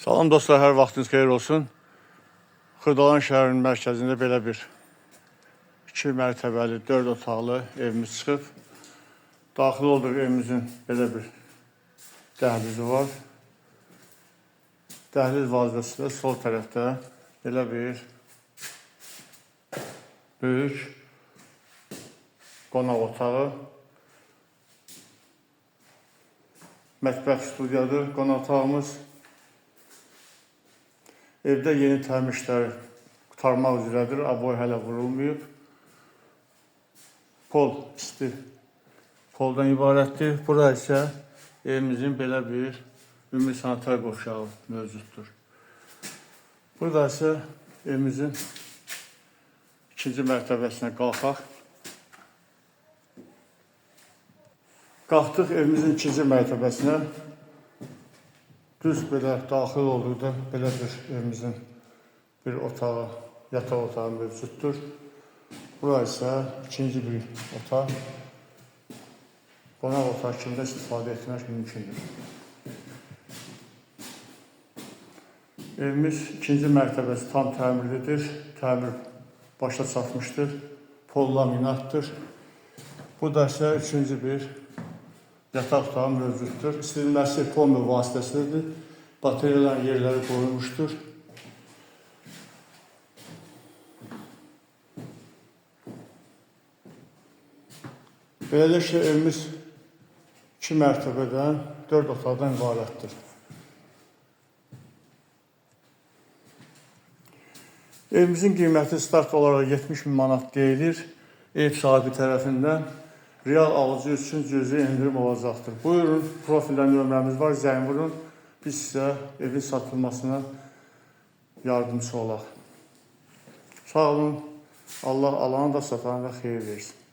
Salam dostlar, hər vaxtınız xeyir olsun. Xırdalan şəhərinin mərkəzində belə bir 2 mərtəbəli, 4 otaqlı evimiz çıxıb. Daxil olduğu evimizin belə bir dəhlizi var. Dəhliz vasitəsilə sol tərəfdə belə bir böyük qonaq otağı, mətbəx studiyadır qonaq otağımız. Evdə yeni təmir işləri qurtarmaq üzrədir, aboy hələ vurulmayıb. Pol isti poldan ibarətdir. Bura isə evimizin belə bir ümumi sanitar qovşağı mövcuddur. Burada isə evimizin ikinci mərtəbəsinə qalxaq. Qalxdıq evimizin ikinci mərtəbəsinə. Düz belə daxil olduqda belə bir evimizin bir otağı, yataq otağı mövcuddur. Bura isə ikinci bir otaq. Qonaq otağı kimi də istifadə etmək mümkündür. Evimiz ikinci mərtəbəsi tam təmirlidir. Təmir başa çatmışdır. Pol laminatdır. Bu da isə üçüncü bir yataq otağı mövcuddur. İstinməsi pompa vasitəsidir. Bateriyaların yerləri qoyulmuşdur. Beləliklə evimiz 2 mərtəbədən 4 otaqdan ibarətdir. Evimizin qiyməti start olaraq 70.000 manat deyilir. Ev sahibi tərəfindən real alıcı üçün cüzi indirim olacaqdır. Buyurun, profildə nömrəmiz var, zəng vurun. Biz sizə evin satılmasına yardımcı olaq. Sağ olun, Allah alanı da satanı da xeyir versin.